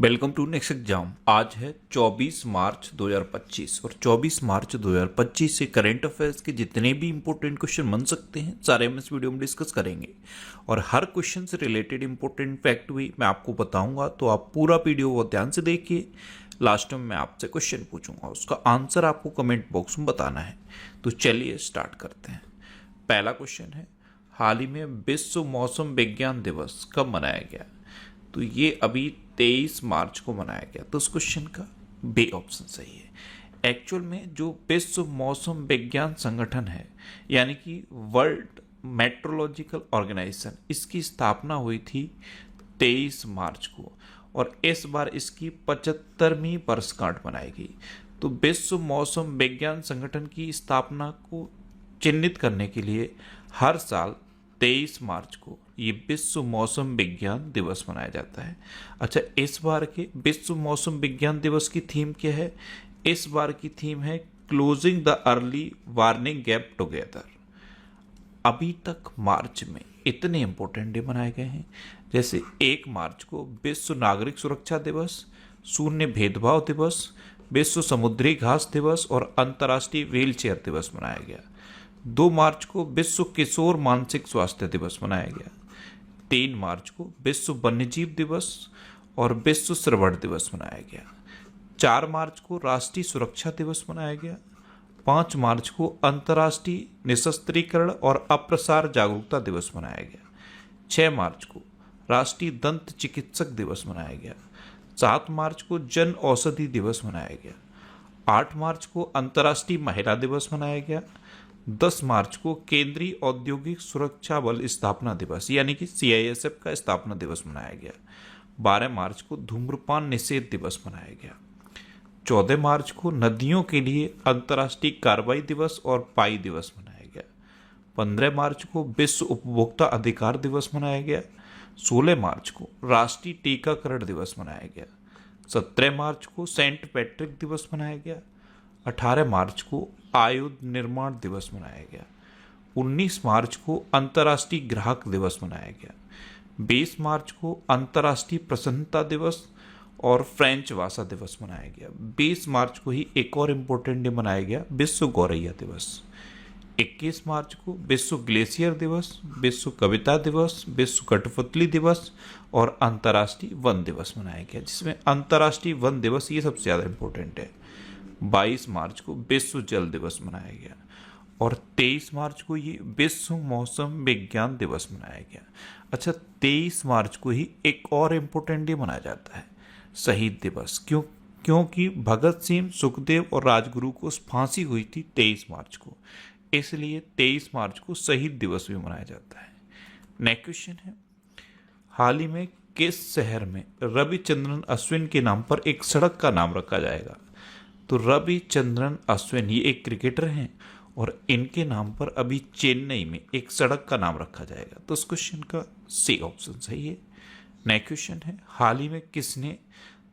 Welcome to next exam. आज है 24 मार्च 2025 और 24 मार्च 2025 से करंट अफेयर्स के जितने भी इंपॉर्टेंट क्वेश्चन बन सकते हैं सारे हम इस वीडियो में डिस्कस करेंगे और हर क्वेश्चन से रिलेटेड इंपॉर्टेंट फैक्ट भी मैं आपको बताऊंगा, तो आप पूरा वीडियो बहुत ध्यान से देखिए। लास्ट में मैं आपसे क्वेश्चन पूछूंगा, उसका आंसर आपको कमेंट बॉक्स में बताना है। तो चलिए स्टार्ट करते हैं। पहला क्वेश्चन है, हाल ही में विश्व मौसम विज्ञान दिवस कब मनाया गया? तो ये अभी 23 मार्च को मनाया गया। तो उस क्वेश्चन का बी ऑप्शन सही है। एक्चुअल में जो विश्व मौसम विज्ञान संगठन है, यानी कि वर्ल्ड मेट्रोलॉजिकल ऑर्गेनाइजेशन, इसकी स्थापना हुई थी 23 मार्च को और इस बार इसकी 75वीं वर्षगांठ मनाई गई। तो विश्व मौसम विज्ञान संगठन की स्थापना को चिन्हित करने के लिए हर साल 23 मार्च को ये विश्व मौसम विज्ञान दिवस मनाया जाता है। अच्छा, इस बार के विश्व मौसम विज्ञान दिवस की थीम क्या है? इस बार की थीम है closing the early warning gap together. अभी तक मार्च में इतने इंपॉर्टेंट डे मनाए गए हैं, जैसे 1 मार्च को विश्व नागरिक सुरक्षा दिवस, शून्य भेदभाव दिवस, विश्व समुद्री घास दिवस और अंतर्राष्ट्रीय व्हील चेयर दिवस मनाया गया। 2 मार्च को विश्व किशोर मानसिक स्वास्थ्य दिवस मनाया गया। 3 मार्च को विश्व वन्यजीव दिवस और विश्व श्रवण दिवस मनाया गया। 4 मार्च को राष्ट्रीय सुरक्षा दिवस मनाया गया। 5 मार्च को अंतर्राष्ट्रीय निशस्त्रीकरण और अप्रसार जागरूकता दिवस मनाया गया। 6 मार्च को राष्ट्रीय दंत चिकित्सक दिवस मनाया गया। 7 मार्च को जन औषधि दिवस मनाया गया। 8 मार्च को अंतर्राष्ट्रीय महिला दिवस मनाया गया। 10 मार्च को केंद्रीय औद्योगिक सुरक्षा बल स्थापना दिवस यानी कि CISF का स्थापना दिवस मनाया गया। 12 मार्च को धूम्रपान निषेध दिवस मनाया गया। 14 मार्च को नदियों के लिए अंतर्राष्ट्रीय कार्रवाई दिवस और पाई दिवस मनाया गया। 15 मार्च को विश्व उपभोक्ता अधिकार दिवस मनाया गया। 16 मार्च को राष्ट्रीय टीकाकरण दिवस मनाया गया। 17 मार्च को सेंट पैट्रिक दिवस मनाया गया। 18 मार्च को आयुध निर्माण दिवस मनाया गया। 19 मार्च को अंतर्राष्ट्रीय ग्राहक दिवस मनाया गया। 20 मार्च को अंतर्राष्ट्रीय प्रसन्नता दिवस और फ्रेंच भाषा दिवस मनाया गया। 20 मार्च को ही एक और इम्पोर्टेंट डे मनाया गया, विश्व गौरैया दिवस। 21 मार्च को विश्व ग्लेशियर दिवस, विश्व कविता दिवस, विश्व कठपुतली दिवस और अंतर्राष्ट्रीय वन दिवस मनाया गया, जिसमें अंतर्राष्ट्रीय वन दिवस ये सबसे ज़्यादा इम्पोर्टेंट है। 22 मार्च को विश्व जल दिवस मनाया गया और 23 मार्च को ये विश्व मौसम विज्ञान दिवस मनाया गया। अच्छा, 23 मार्च को ही एक और इम्पोर्टेंट डे मनाया जाता है, शहीद दिवस। क्योंकि भगत सिंह, सुखदेव और राजगुरु को फांसी हुई थी 23 मार्च को, इसलिए 23 मार्च को शहीद दिवस भी मनाया जाता है। नेक्स्ट क्वेश्चन है, हाल ही में किस शहर में रविचंद्रन अश्विन के नाम पर एक सड़क का नाम रखा जाएगा? तो रविचंद्रन अश्विन ये एक क्रिकेटर हैं और इनके नाम पर अभी चेन्नई में एक सड़क का नाम रखा जाएगा। तो इस क्वेश्चन का सी ऑप्शन सही है। नेक्स्ट क्वेश्चन है, हाल ही में किसने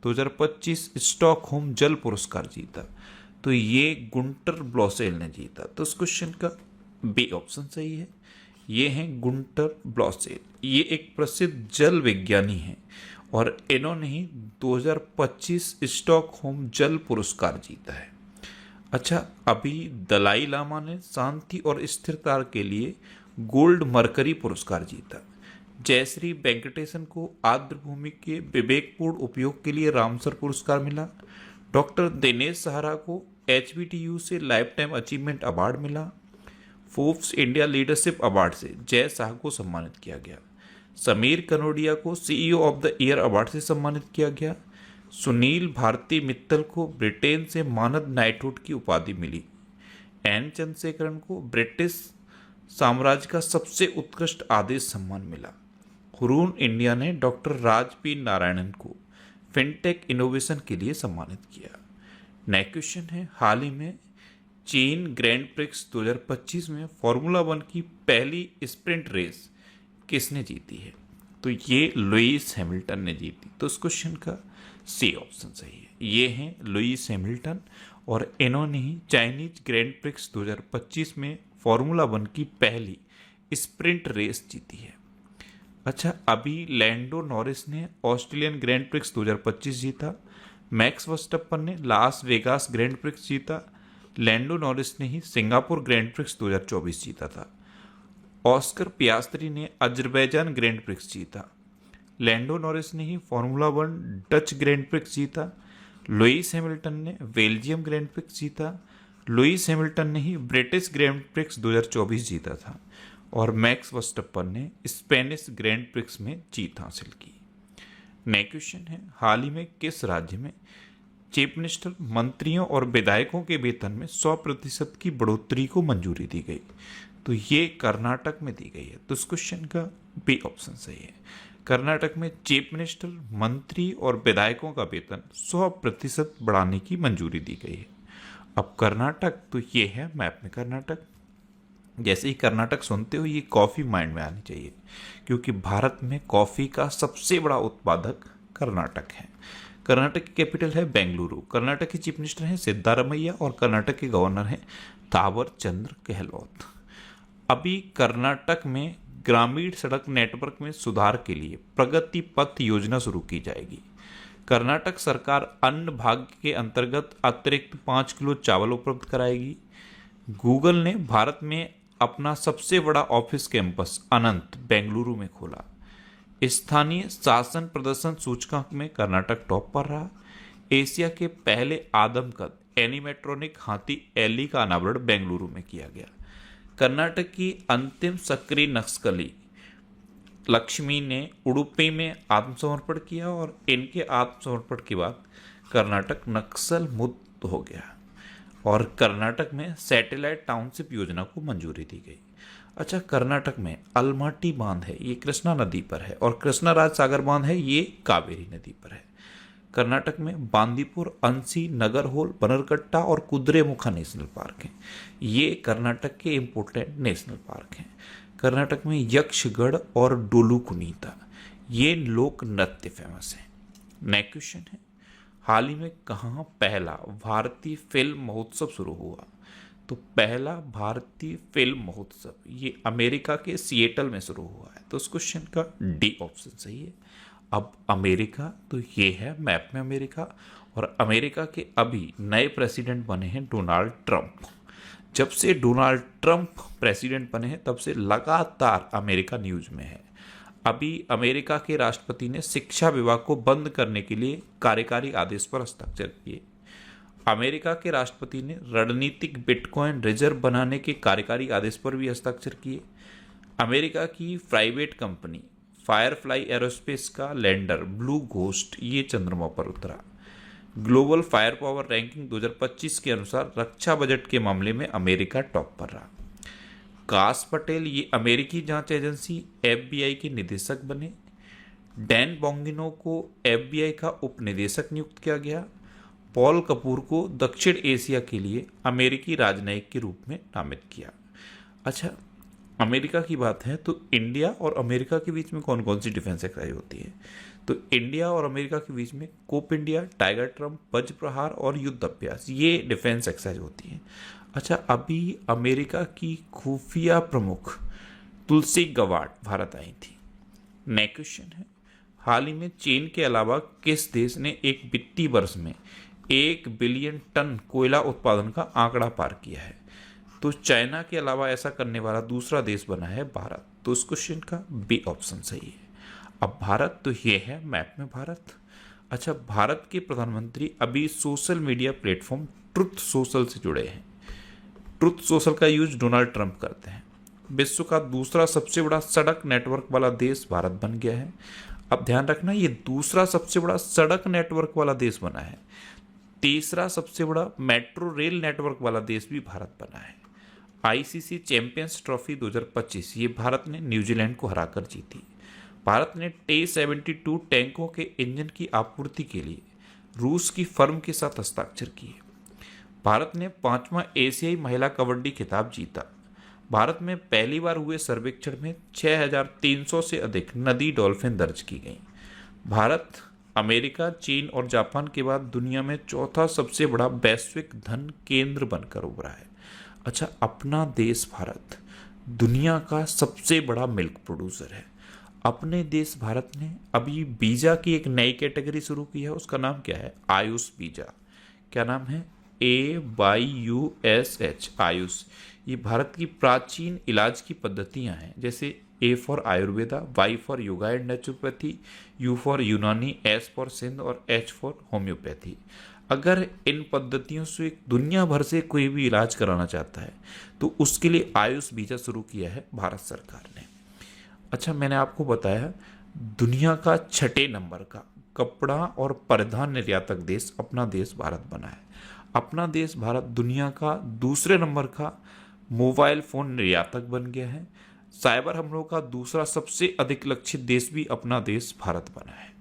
2025 स्टॉकहोम जल पुरस्कार जीता? तो ये गुंटर ब्लॉसेल ने जीता। तो इस क्वेश्चन का बी ऑप्शन सही है। ये हैं गुंटर ब्लॉसेल, ये एक प्रसिद्ध जल विज्ञानी हैं और इन्होंने ही 2025 स्टॉकहोम जल पुरस्कार जीता है। अच्छा, अभी दलाई लामा ने शांति और स्थिरता के लिए गोल्ड मरकरी पुरस्कार जीता। जयश्री वेंकटेशन को आर्द्र भूमि के विवेकपूर्ण उपयोग के लिए रामसर पुरस्कार मिला। डॉक्टर दिनेश सहारा को HBTU से लाइफ टाइम अचीवमेंट अवार्ड मिला। फोर्ब्स इंडिया लीडरशिप अवार्ड से जय शाह को सम्मानित किया गया। समीर कनोडिया को CEO of the year award से सम्मानित किया गया। सुनील भारती मित्तल को ब्रिटेन से मानद नाइटहुड की उपाधि मिली। N चंद्रशेखरन को ब्रिटिश साम्राज्य का सबसे उत्कृष्ट आदेश सम्मान मिला। हुरून इंडिया ने डॉक्टर राज P नारायणन को फिनटेक इनोवेशन के लिए सम्मानित किया। नेक्स्ट क्वेश्चन है, हाल ही में चीन ग्रैंड प्रिक्स 2025 में फॉर्मूला 1 की पहली स्प्रिंट रेस किसने जीती है? तो ये लुईस हैमिल्टन ने जीती। तो इस क्वेश्चन का सी ऑप्शन सही है। ये हैं लुईस हैमिल्टन और इन्होंने ही चाइनीज ग्रैंड प्रिक्स 2025 में फॉर्मूला 1 की पहली स्प्रिंट रेस जीती है। अच्छा, अभी लैंडो नॉरिस ने ऑस्ट्रेलियन ग्रैंड प्रिक्स 2025 जीता। मैक्स वर्स्टप्पन ने लास वेगास ग्रैंड प्रिक्स जीता। लैंडो नॉरिस ने ही सिंगापुर ग्रैंड प्रिक्स 2024 जीता था। ऑस्कर पियास्त्री ने अजरबैजान ग्रैंड प्रिक्स जीता। लैंडो नॉरिस ने ही formula one Dutch grand prix जीता। लुइस हैमिल्टन ने बेल्जियम ग्रैंड प्रिक्स जीता। लुइस हैमिल्टन ने ही ब्रिटिश ग्रैंड प्रिक्स 2024 जीता था। और मैक्स वर्स्टप्पन ने स्पेनिश ग्रैंड प्रिक्स में जीत हासिल की। नेक्स्ट क्वेश्चन है, हाल ही में किस राज्य में चीफ मिनिस्टर, मंत्रियों और विधायकों के वेतन में 100% की बढ़ोतरी को मंजूरी दी गई? तो ये कर्नाटक में दी गई है। तो इस क्वेश्चन का बी ऑप्शन सही है। कर्नाटक में चीफ मिनिस्टर, मंत्री और विधायकों का वेतन 100% बढ़ाने की मंजूरी दी गई है। अब कर्नाटक, तो ये है मैप में कर्नाटक। जैसे ही कर्नाटक सुनते हो ये कॉफ़ी माइंड में आनी चाहिए, क्योंकि भारत में कॉफ़ी का सबसे बड़ा उत्पादक कर्नाटक है। कर्नाटक की कैपिटल है बेंगलुरु। कर्नाटक के चीफ मिनिस्टर हैं सिद्धारमैया और कर्नाटक के गवर्नर हैं थावर चंद्र गहलोत। अभी कर्नाटक में ग्रामीण सड़क नेटवर्क में सुधार के लिए प्रगति पथ योजना शुरू की जाएगी। कर्नाटक सरकार अन्न भाग्य के अंतर्गत अतिरिक्त 5 किलो चावल उपलब्ध कराएगी। गूगल ने भारत में अपना सबसे बड़ा ऑफिस कैंपस अनंत बेंगलुरु में खोला। स्थानीय शासन प्रदर्शन सूचकांक में कर्नाटक टॉप पर रहा। एशिया के पहले आदमकद एनिमेट्रॉनिक हाथी एली का अनावरण बेंगलुरु में किया गया। कर्नाटक की अंतिम सक्रिय नक्सली लक्ष्मी ने उडुपी में आत्मसमर्पण किया और इनके आत्मसमर्पण के बाद कर्नाटक नक्सल मुक्त हो गया और कर्नाटक में सैटेलाइट टाउनशिप योजना को मंजूरी दी गई। अच्छा, कर्नाटक में अलमाटी बांध है, ये कृष्णा नदी पर है, और कृष्णाराज सागर बांध है, ये कावेरी नदी पर है। कर्नाटक में बांदीपुर, अंसी, नगरहोल, बनरकट्टा और कुद्रेमुखा नेशनल पार्क हैं। ये कर्नाटक के इम्पोर्टेंट नेशनल पार्क हैं। कर्नाटक में यक्षगढ़ और डोलू कुनीता, ये लोक नृत्य फेमस है। नेक्स्ट क्वेश्चन है, हाल ही में कहाँ पहला भारतीय फिल्म महोत्सव शुरू हुआ? तो पहला भारतीय फिल्म महोत्सव ये अमेरिका के सिएटल में शुरू हुआ है। तो उस क्वेश्चन का डी ऑप्शन सही है। अब अमेरिका, तो ये है मैप में अमेरिका, और अमेरिका के अभी नए प्रेसिडेंट बने हैं डोनाल्ड ट्रंप। जब से डोनाल्ड ट्रंप प्रेसिडेंट बने हैं तब से लगातार अमेरिका न्यूज में है। अभी अमेरिका के राष्ट्रपति ने शिक्षा विभाग को बंद करने के लिए कार्यकारी आदेश पर हस्ताक्षर किए। अमेरिका के राष्ट्रपति ने रणनीतिक बिटकॉइन रिजर्व बनाने के कार्यकारी आदेश पर भी हस्ताक्षर किए। अमेरिका की प्राइवेट कंपनी फायरफ्लाई एरोस्पेस का लैंडर ब्लू घोस्ट ये चंद्रमा पर उतरा। ग्लोबल फायर पावर रैंकिंग 2025 के अनुसार रक्षा बजट के मामले में अमेरिका टॉप पर रहा। काश पटेल ये अमेरिकी जांच एजेंसी FBI के निदेशक बने। डैन बोंगिनो को FBI का उप निदेशक नियुक्त किया गया। पॉल कपूर को दक्षिण एशिया के लिए अमेरिकी राजनयिक के रूप में नामित किया। अच्छा, अमेरिका की बात है तो इंडिया और अमेरिका के बीच में कौन कौन सी डिफेंस एक्सरसाइज होती है? तो इंडिया और अमेरिका के बीच में कोप इंडिया, टाइगर ट्रम्प, वज्र प्रहार और युद्ध अभ्यास, ये डिफेंस एक्सरसाइज होती है। अच्छा, अभी अमेरिका की खुफिया प्रमुख तुलसी गवाड भारत आई थी। नेक्स्ट क्वेश्चन है, हाल ही में चीन के अलावा किस देश ने एक वित्तीय वर्ष में 1 बिलियन टन कोयला उत्पादन का आंकड़ा पार किया है? तो चाइना के अलावा ऐसा करने वाला दूसरा देश बना है भारत। तो इस क्वेश्चन का बी ऑप्शन सही है। अब भारत, तो ये है मैप में भारत। अच्छा, भारत के प्रधानमंत्री अभी social media platform truth social से जुड़े हैं। ट्रुथ सोशल का यूज डोनाल्ड ट्रंप करते हैं। विश्व का दूसरा सबसे बड़ा सड़क नेटवर्क वाला देश भारत बन गया है। अब ध्यान रखना, ये दूसरा सबसे बड़ा सड़क नेटवर्क वाला देश बना है। तीसरा सबसे बड़ा मेट्रो रेल नेटवर्क वाला देश भी भारत बना है। ICC चैंपियंस ट्रॉफी 2025 ये भारत ने न्यूजीलैंड को हराकर जीती। भारत ने T-72 टैंकों के इंजन की आपूर्ति के लिए रूस की फर्म के साथ हस्ताक्षर किए। भारत ने 5वां एशियाई महिला कबड्डी खिताब जीता। भारत में पहली बार हुए सर्वेक्षण में 6300 से अधिक नदी डॉल्फिन दर्ज की गई। भारत अमेरिका, चीन और जापान के बाद दुनिया में चौथा सबसे बड़ा वैश्विक धन केंद्र बनकर उभरा है। अच्छा, अपना देश भारत दुनिया का सबसे बड़ा मिल्क प्रोड्यूसर है। अपने देश भारत ने अभी वीजा की एक नई कैटेगरी शुरू की है, उसका नाम क्या है? आयुष वीजा। क्या नाम है? AYUSH, आयुष। ये भारत की प्राचीन इलाज की पद्धतियां हैं, जैसे A for Ayurveda, Y for yoga and naturopathy, U for यूनानी, S फॉर सिंध और H फॉर होम्योपैथी। अगर इन पद्धतियों से दुनिया भर से कोई भी इलाज कराना चाहता है तो उसके लिए आयुष वीजा शुरू किया है भारत सरकार ने। अच्छा, मैंने आपको बताया दुनिया का 6 नंबर का कपड़ा और परिधान निर्यातक देश अपना देश भारत बना है। अपना देश भारत दुनिया का दूसरे नंबर का मोबाइल फोन निर्यातक बन गया है। साइबर हमलों का दूसरा सबसे अधिक लक्षित देश भी अपना देश भारत बना है।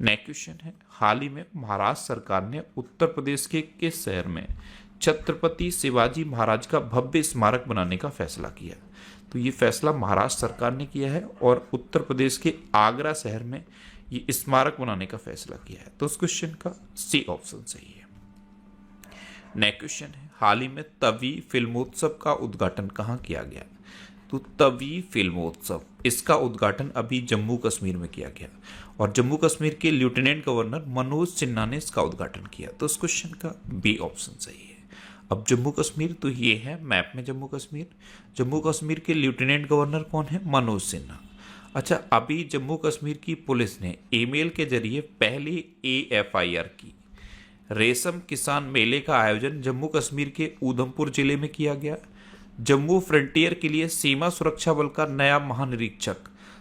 नेक्स्ट क्वेश्चन है, हाल ही में महाराष्ट्र सरकार ने उत्तर प्रदेश के किस शहर में छत्रपति शिवाजी महाराज का भव्य स्मारक बनाने का फैसला किया? तो ये फैसला महाराष्ट्र सरकार ने किया है और उत्तर प्रदेश के आगरा शहर में ये स्मारक बनाने का फैसला किया है। तो उस क्वेश्चन का सी ऑप्शन सही है। नेक्स्ट क्वेश्चन है, हाल ही में तवी फिल्मोत्सव का उद्घाटन कहाँ किया गया? तो तवी फिल्मोत्सव, इसका उद्घाटन अभी जम्मू कश्मीर में किया गया और जम्मू कश्मीर के लेफ्टिनेंट गवर्नर मनोज सिन्हा ने इसका उद्घाटन किया। तो इस क्वेश्चन का बी ऑप्शन सही है। अब जम्मू कश्मीर, तो ये है मैप में जम्मू कश्मीर। जम्मू कश्मीर के लेफ्टिनेंट गवर्नर कौन है? मनोज सिन्हा। अच्छा, अभी जम्मू कश्मीर की पुलिस ने ईमेल के जरिए पहली AFIR की। रेशम किसान मेले का आयोजन जम्मू कश्मीर के उधमपुर जिले में किया गया। जम्मू फ्रंटियर के लिए सीमा सुरक्षा बल का नया महानिरीक्षक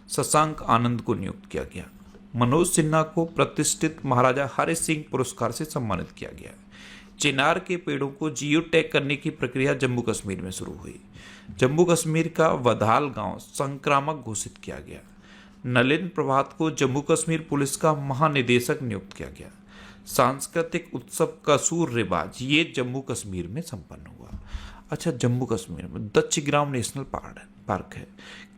शशांक आनंद को नियुक्त किया गया। मनोज सिन्हा को प्रतिष्ठित महाराजा हरि सिंह पुरस्कार से सम्मानित किया गया। चिनार के पेड़ों को जियो टैग करने की प्रक्रिया जम्मू कश्मीर में शुरू हुई। जम्मू कश्मीर का वधाल गांव संक्रामक घोषित किया गया। नलिन प्रभात को जम्मू कश्मीर पुलिस का महानिदेशक नियुक्त किया गया। सांस्कृतिक उत्सव कसूर रिवाज ये जम्मू कश्मीर में संपन्न हुआ। अच्छा, जम्मू कश्मीर में दच्चिग्राम नेशनल पार्क है,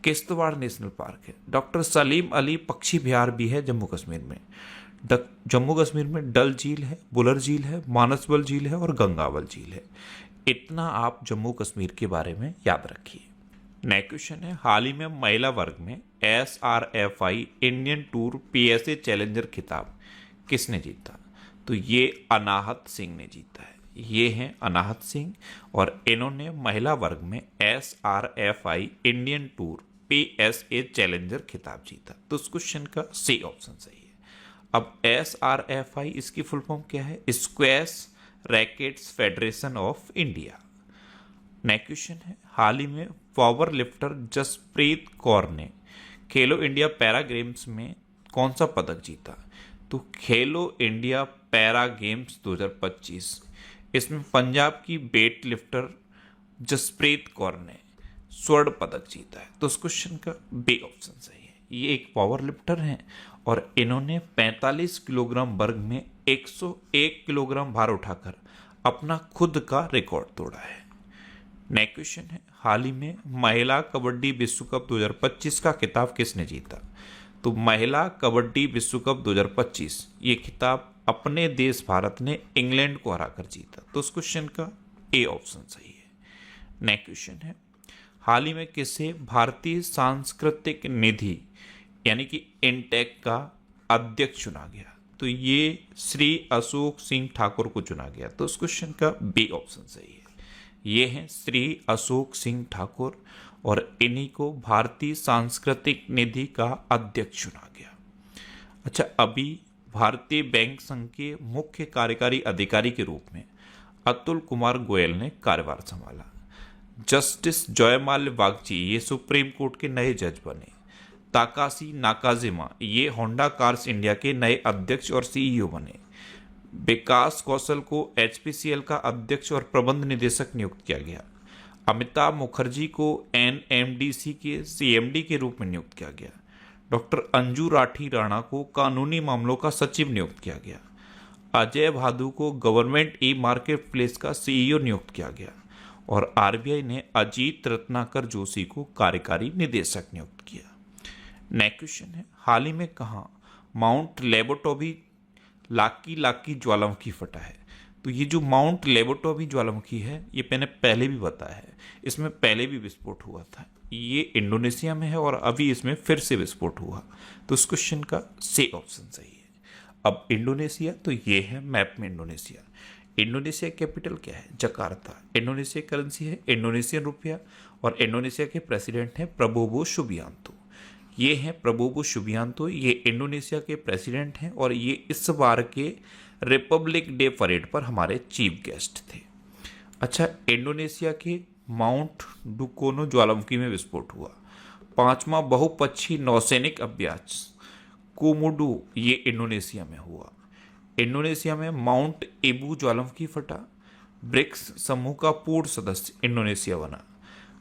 किश्तवाड़ नेशनल पार्क है, डॉक्टर सलीम अली पक्षी विहार भी है जम्मू कश्मीर में। जम्मू कश्मीर में डल झील है, बुलर झील है, मानसबल झील है और गंगावल झील है। इतना आप जम्मू कश्मीर के बारे में याद रखिए। नेक्स्ट क्वेश्चन है, हाल ही में महिला वर्ग में SRFI Indian tour PSA challenger खिताब किसने जीता? तो ये अनाहत सिंह ने जीता है। ये हैं अनाहत सिंह और इन्होंने महिला वर्ग में SRFI Indian tour PSA challenger खिताब जीता। तो उस क्वेश्चन का सी ऑप्शन सही है। अब SRFI इसकी फुल फॉर्म क्या है? Squash rackets federation of India. Next question है, हाल ही में पावर लिफ्टर जसप्रीत कौर ने खेलो इंडिया पैरा गेम्स में कौन सा पदक जीता? तो खेलो इंडिया पैरा गेम्स 2025, इसमें पंजाब की वेट लिफ्टर जसप्रीत कौर ने स्वर्ण पदक जीता है। तो उस क्वेश्चन का बी ऑप्शन सही है। ये एक पावर लिफ्टर हैं और इन्होंने 45 किलोग्राम वर्ग में 101 किलोग्राम भार उठाकर अपना खुद का रिकॉर्ड तोड़ा है। नेक्स्ट क्वेश्चन है, हाल ही में महिला कबड्डी विश्व कप 2025 का खिताब किसने जीता? तो महिला कबड्डी विश्व कप 2025 ये खिताब अपने देश भारत ने इंग्लैंड को हराकर जीता। तो उस क्वेश्चन का ए ऑप्शन सही है। नेक्स्ट क्वेश्चन है, हाल ही में किसे भारतीय सांस्कृतिक निधि यानी कि इनटेक का अध्यक्ष चुना गया? तो ये श्री अशोक सिंह ठाकुर को चुना गया। तो उस क्वेश्चन का बी ऑप्शन सही है। ये हैं श्री अशोक सिंह ठाकुर और इन्हीं को भारतीय सांस्कृतिक निधि का अध्यक्ष चुना गया। अच्छा, अभी भारतीय बैंक संघ के मुख्य कार्यकारी अधिकारी के रूप में अतुल कुमार गोयल ने कार्यभार संभाला। जस्टिस जयमाल्य बागची ये सुप्रीम कोर्ट के नए जज बने। ताकाशी नाकाजिमा ये होंडा कार्स इंडिया के नए अध्यक्ष और CEO बने। विकास कौशल को HPCL का अध्यक्ष और प्रबंध निदेशक नियुक्त किया गया। अमिताभ मुखर्जी को NMDC के CMD के रूप में नियुक्त किया गया। डॉक्टर अंजू राठी राणा को कानूनी मामलों का सचिव नियुक्त किया गया। अजय भादु को गवर्नमेंट मार्केट प्लेस का CEO नियुक्त किया गया और RBI ने अजीत रत्नाकर जोशी को कार्यकारी निदेशक नियुक्त किया। नेक्स्ट क्वेश्चन है, हाल ही में कहाँ माउंट लेबोटोबी लाकी ज्वालामुखी फटा है? तो ये जो माउंट लेबोटोबी ज्वालामुखी है, ये मैंने पहले भी बताया है, इसमें पहले भी विस्फोट हुआ था। ये इंडोनेशिया में है और अभी इसमें फिर से विस्फोट हुआ। तो इस क्वेश्चन का सी ऑप्शन सही है। अब इंडोनेशिया, तो ये है मैप में इंडोनेशिया। इंडोनेशिया कैपिटल क्या है? जकार्ता। इंडोनेशिया करेंसी है इंडोनेशियन रुपया और इंडोनेशिया के प्रेसिडेंट हैं प्रबोवो सुबियांतो। ये हैं प्रबोवो सुबियांतो, ये इंडोनेशिया के प्रेसिडेंट हैं और ये इस बार के रिपब्लिक डे परेड पर हमारे चीफ गेस्ट थे। अच्छा, इंडोनेशिया के माउंट डुकोनो ज्वालामुखी में विस्फोट हुआ। 5वां बहुपक्षीय नौसैनिक अभ्यास कोमोडो, ये इंडोनेशिया में हुआ। इंडोनेशिया में माउंट एबू ज्वालामुखी फटा। ब्रिक्स समूह का पूर्ण सदस्य इंडोनेशिया बना।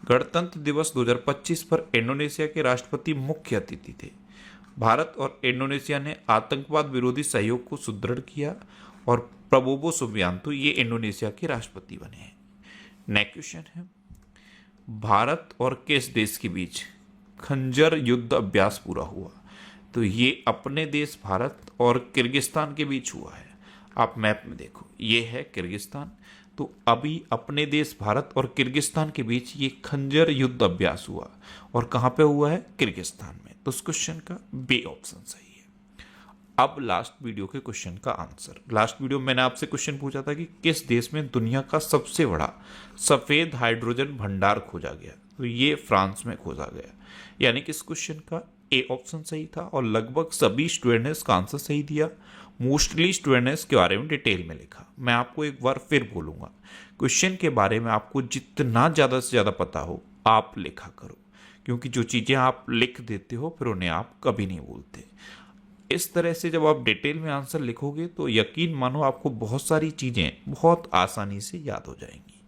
गणतंत्र दिवस 2025 पर इंडोनेशिया के राष्ट्रपति मुख्य अतिथि थे। भारत और इंडोनेशिया ने आतंकवाद विरोधी सहयोग को सुदृढ़ किया और प्रबोवो सुबियांतो ये इंडोनेशिया के राष्ट्रपति बने हैं। नेक्स्ट क्वेश्चन है, भारत और किस देश के बीच खंजर युद्ध अभ्यास पूरा हुआ? तो ये अपने देश भारत और किर्गिस्तान के बीच हुआ है। आप मैप में देखो, ये है किर्गिस्तान। तो अभी अपने देश भारत और किर्गिस्तान के बीच ये खंजर युद्ध अभ्यास हुआ और कहाँ पे हुआ है? किर्गिस्तान में। तो उस क्वेश्चन का बी ऑप्शन सही है। अब लास्ट वीडियो के क्वेश्चन का आंसर। लास्ट वीडियो में मैंने आपसे क्वेश्चन पूछा था कि किस देश में दुनिया का सबसे बड़ा सफेद हाइड्रोजन भंडार खोजा गया? तो ये फ्रांस में खोजा गया। यानी कि इस क्वेश्चन का ए ऑप्शन सही था और लगभग सभी स्टूडेंट ने इसका आंसर सही दिया। मोस्टली स्टूडेंट ने इसके बारे में डिटेल में लिखा। मैं आपको एक बार फिर बोलूँगा, क्वेश्चन के बारे में आपको जितना ज़्यादा से ज़्यादा पता हो आप लिखा करो, क्योंकि जो चीज़ें आप लिख देते हो फिर उन्हें आप कभी नहीं भूलते। इस तरह से जब आप डिटेल में आंसर लिखोगे तो यकीन मानो आपको बहुत सारी चीज़ें बहुत आसानी से याद हो जाएंगी।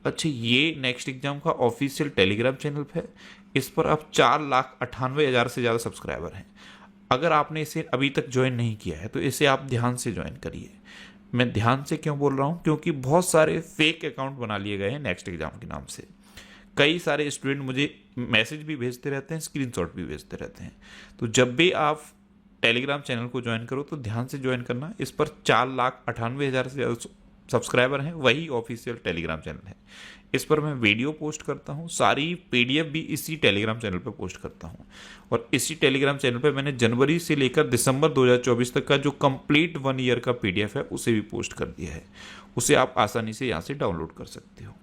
अच्छा, ये नेक्स्ट एग्जाम का ऑफिशियल टेलीग्राम चैनल है। इस पर अब 4,98,000 से ज़्यादा सब्सक्राइबर हैं। अगर आपने इसे अभी तक ज्वाइन नहीं किया है तो इसे आप ध्यान से ज्वाइन करिए। मैं ध्यान से क्यों बोल रहा हूँ? क्योंकि बहुत सारे फेक अकाउंट बना लिए गए हैं नेक्स्ट एग्जाम के नाम से। कई सारे स्टूडेंट मुझे मैसेज भी भेजते रहते हैं, स्क्रीनशॉट भी भेजते रहते हैं। तो जब भी आप टेलीग्राम चैनल को ज्वाइन करो तो ध्यान से ज्वाइन करना। इस पर 4,98,000 से ज़्यादा सब्सक्राइबर हैं, वही ऑफिशियल टेलीग्राम चैनल है। इस पर मैं वीडियो पोस्ट करता हूँ, सारी पीडीएफ भी इसी टेलीग्राम चैनल पर पोस्ट करता हूँ। और इसी टेलीग्राम चैनल पर मैंने जनवरी से लेकर दिसंबर 2024 तक का जो कंप्लीट 1 ईयर का पीडीएफ है उसे भी पोस्ट कर दिया है। उसे आप आसानी से यहाँ से डाउनलोड कर सकते हो।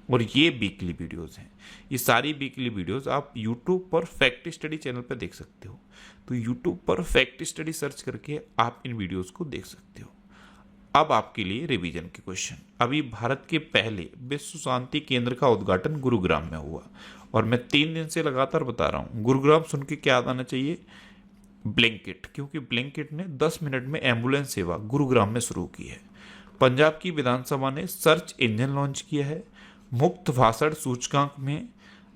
और ये वीकली वीडियोस हैं। ये सारी वीकली वीडियोस आप यूट्यूब पर फैक्ट स्टडी चैनल पर देख सकते हो। तो यूट्यूब पर फैक्ट स्टडी सर्च करके आप इन वीडियोस को देख सकते हो। अब आपके लिए रिवीजन के क्वेश्चन। अभी भारत के पहले विश्व शांति केंद्र का उद्घाटन गुरुग्राम में हुआ और मैं 3 दिन से लगातार बता रहा हूँ। गुरुग्राम सुन के क्या याद आना चाहिए? ब्लिंकिट, क्योंकि ब्लिंकिट ने 10 मिनट में एम्बुलेंस सेवा गुरुग्राम में शुरू की है। पंजाब की विधानसभा ने सर्च इंजन लॉन्च किया है। मुक्त भाषण सूचकांक में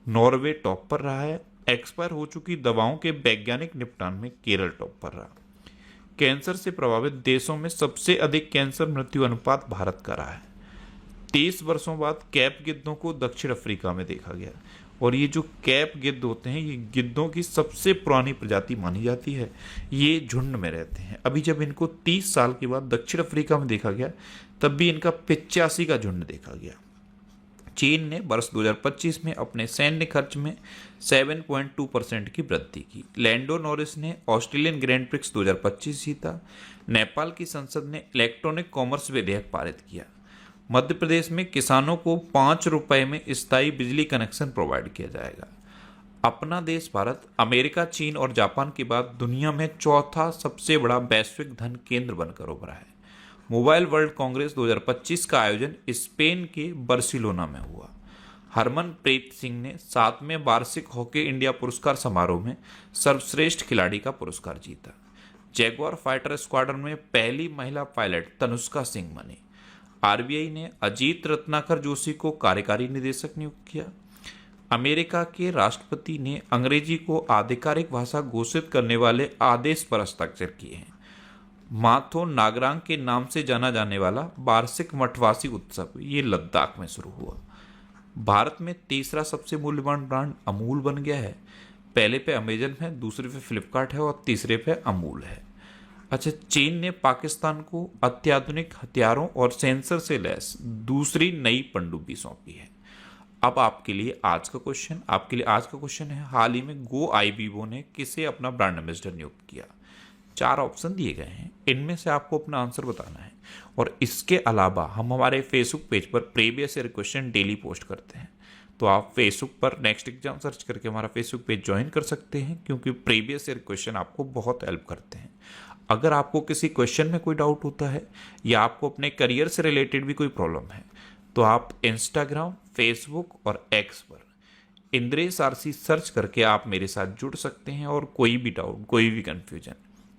नॉर्वे टॉप पर रहा है। एक्सपायर हो चुकी दवाओं के वैज्ञानिक निपटान में केरल टॉप पर रहा। कैंसर से प्रभावित देशों में सबसे अधिक कैंसर मृत्यु अनुपात भारत का रहा है। 23 वर्षों बाद कैप गिद्धों को दक्षिण अफ्रीका में देखा गया। और ये जो कैप गिद्ध होते हैं ये गिद्धों की सबसे पुरानी प्रजाति मानी जाती है। ये झुंड में रहते हैं। अभी जब इनको 30 साल के बाद दक्षिण अफ्रीका में देखा गया तब भी इनका 85 का झुंड देखा गया। चीन ने वर्ष 2025 में अपने सैन्य खर्च में 7.2% की वृद्धि की। लैंडो नॉरिस ने ऑस्ट्रेलियन ग्रैंड प्रिक्स 2025 जीता। नेपाल की संसद ने इलेक्ट्रॉनिक कॉमर्स विधेयक पारित किया। मध्य प्रदेश में किसानों को 5 रुपए में स्थायी बिजली कनेक्शन प्रोवाइड किया जाएगा। अपना देश भारत अमेरिका, चीन और जापान के बाद दुनिया में चौथा सबसे बड़ा वैश्विक धन केंद्र बनकर उभरा है। मोबाइल वर्ल्ड कांग्रेस 2025 का आयोजन स्पेन के बार्सिलोना में हुआ। हरमनप्रीत सिंह ने 7वें वार्षिक हॉकी इंडिया पुरस्कार समारोह में सर्वश्रेष्ठ खिलाड़ी का पुरस्कार जीता। जैगुआर फाइटर स्क्वाड्रन में पहली महिला पायलट तनुष्का सिंह बनी। आरबीआई ने अजीत रत्नाकर जोशी को कार्यकारी निदेशक नियुक्त किया। अमेरिका के राष्ट्रपति ने अंग्रेजी को आधिकारिक भाषा घोषित करने वाले आदेश पर हस्ताक्षर किए हैं। माथो नागरांग के नाम से जाना जाने वाला वार्षिक मठवासी उत्सव ये लद्दाख में शुरू हुआ। भारत में तीसरा सबसे मूल्यवान ब्रांड अमूल बन गया है। पहले पे अमेजन है, दूसरे पे फ्लिपकार्ट है और तीसरे पे अमूल है। अच्छा, चीन ने पाकिस्तान को अत्याधुनिक हथियारों और सेंसर से लैस दूसरी नई पनडुब्बी सौंपी है। अब आपके लिए आज का क्वेश्चन है, हाल ही में गो आईबीबो ने किसे अपना ब्रांड एम्बेसडर नियुक्त किया? 4 ऑप्शन दिए गए हैं, इनमें से आपको अपना आंसर बताना है। और इसके अलावा हम हमारे फेसबुक पेज पर previous year question daily post करते हैं, तो आप फेसबुक पर नेक्स्ट एग्जाम सर्च करके हमारा फेसबुक पेज ज्वाइन कर सकते हैं, क्योंकि प्रीवियस ईयर क्वेश्चन आपको बहुत हेल्प करते हैं। अगर आपको किसी क्वेश्चन में कोई डाउट होता है या आपको अपने करियर से रिलेटेड भी कोई प्रॉब्लम है, तो आप इंस्टाग्राम, फेसबुक और एक्स पर इंद्रेश आरसी सर्च करके आप मेरे साथ जुड़ सकते हैं और कोई भी डाउट, कोई भी confusion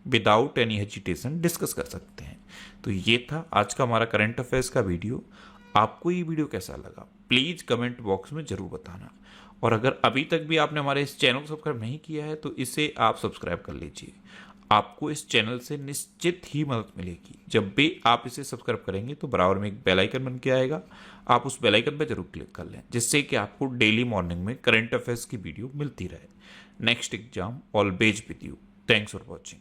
without any hesitation discuss कर सकते हैं। तो ये था आज का हमारा करंट अफेयर्स का वीडियो। आपको ये वीडियो कैसा लगा प्लीज़ कमेंट बॉक्स में ज़रूर बताना। और अगर अभी तक भी आपने हमारे इस चैनल को सब्सक्राइब नहीं किया है तो इसे आप सब्सक्राइब कर लीजिए। आपको इस चैनल से निश्चित ही मदद मिलेगी। जब भी आप इसे सब्सक्राइब करेंगे तो बराबर में एक बेल आइकन बन के आएगा, आप उस बेल आइकन पर जरूर क्लिक कर लें, जिससे कि आपको डेली मॉर्निंग में करंट अफेयर्स की वीडियो मिलती रहे। Next exam always with you. Thanks for watching.